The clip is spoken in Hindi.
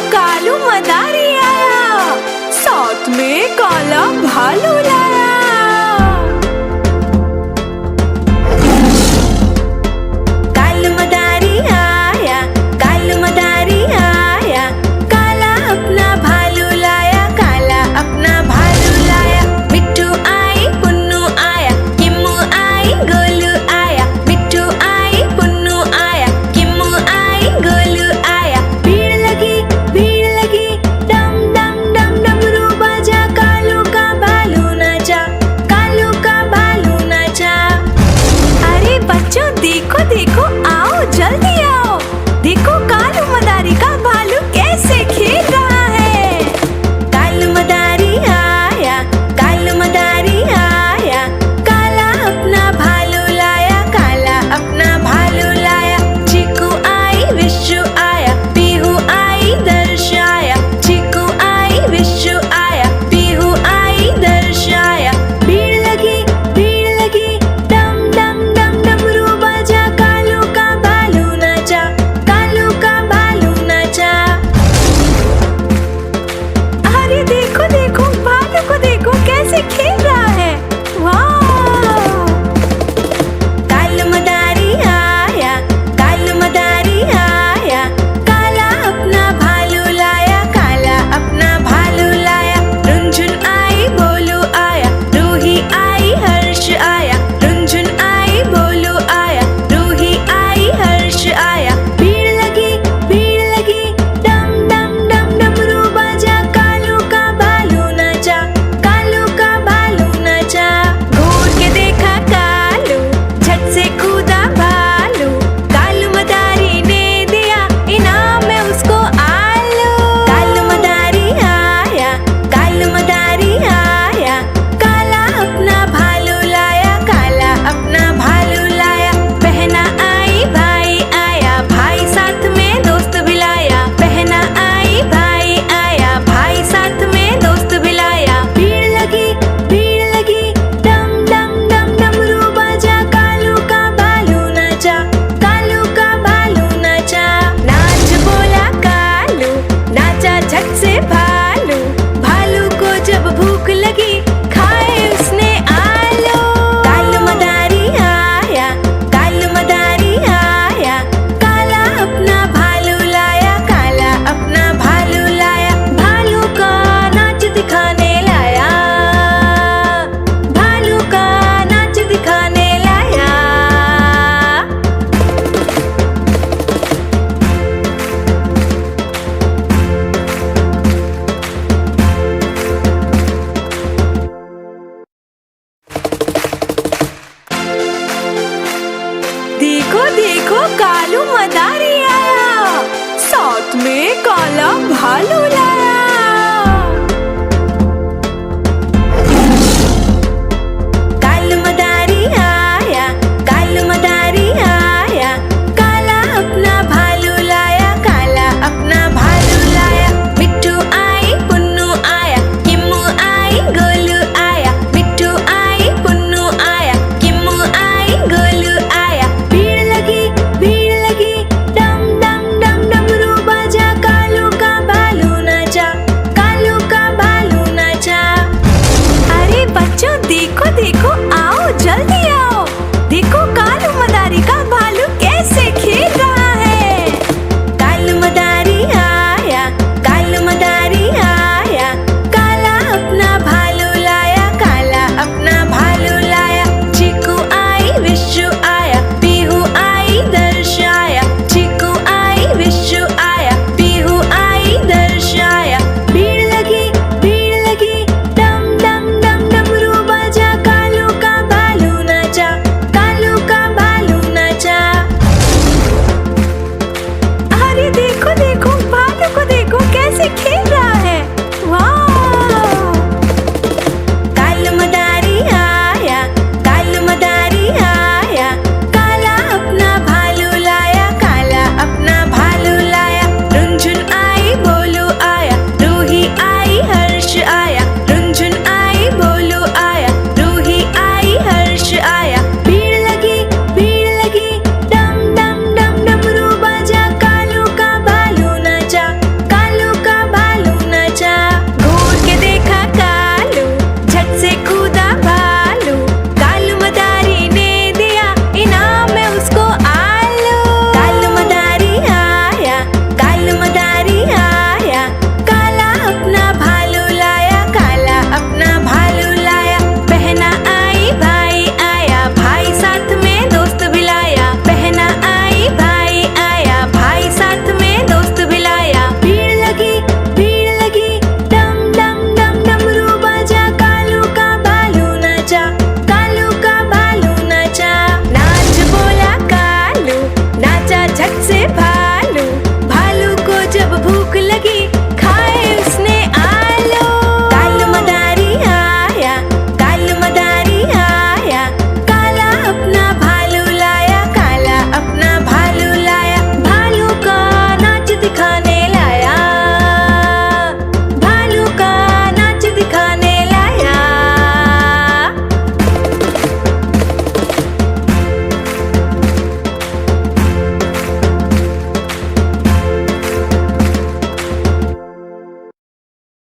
कालू मदारी आया, साथ में काला भालू लाया। कालू मदारी आया, कालू मदारी आया, काला अपना भालू लाया, काला अपना भालू लाया। मिट्ठू आई पुन्नू आया, किम्मू आई गोलू आया, मिट्ठू आई पुन्नू आया, किम्मू आई गोलू आया। भीड़ लगी डम डम डम डमरू बजा, कालू का भालू नाचा, कालू का भालू नाचा। अरे बच्चों देखो देखो, आओ जल्दी आओ, देखो कालू मदारी का भालू कैसे खेल रहा है। कालू मदारी आया, कालू मदारी आया, काला अपना भालू लाया, काला अपना भालू लाया। चीकू आई विशु आया, पीहू आई दर्श आया, चीकू आई विशु आया, पीहू आई दर्श आया। भीड़ लगी डम डम डम डमरू बजा, कालू का भालू नाचा, कालू का भालू नाचा। अरे देखो देखो, भालू को देखो कैसे खेल रहा है, वाह। कालू मदारी आया, कालू मदारी आया, काला अपना भालू लाया, काला अपना भालू लाया। रुनझुन आई भोलू आया, रूही आई हर्ष आया, रुनझुन आई भोलू आया, रूही आई हर्ष आया। भीड़ लगी डम डम डम डमरू बजा, कालू का भालू नाचा, कालू का भालू नाचा। घूर के देखा कालू, झट से कूदा भालू, कालू मदारी ने दिया इनाम में उसको आलू। कालू मदारी आया, कालू मदारी आया, काला अपना भालू लाया, काला अपना भालू लाया। बहना आई भाई आया, भाई साथ में दोस्त भी लाया, बहना आई भाई आया, भाई साथ में दोस्त भी लाया। भीड़ लगी डम डम डम डमरू बजा, कालू का भालू नाचा, कालू का भालू नाचा। नाच बोला कालू, नाचा झट से भालू, भालू को जब भूख लगी खाए उसने आलू। कालू मदारी आया, कालू मदारी आया, काला अपना भालू लाया, काला अपना भालू लाया। भालू का नाच दिखाने लाया, भालू का नाच दिखाने लाया। देखो देखो, कालू मदारी आया, साथ में काला भालू लाया।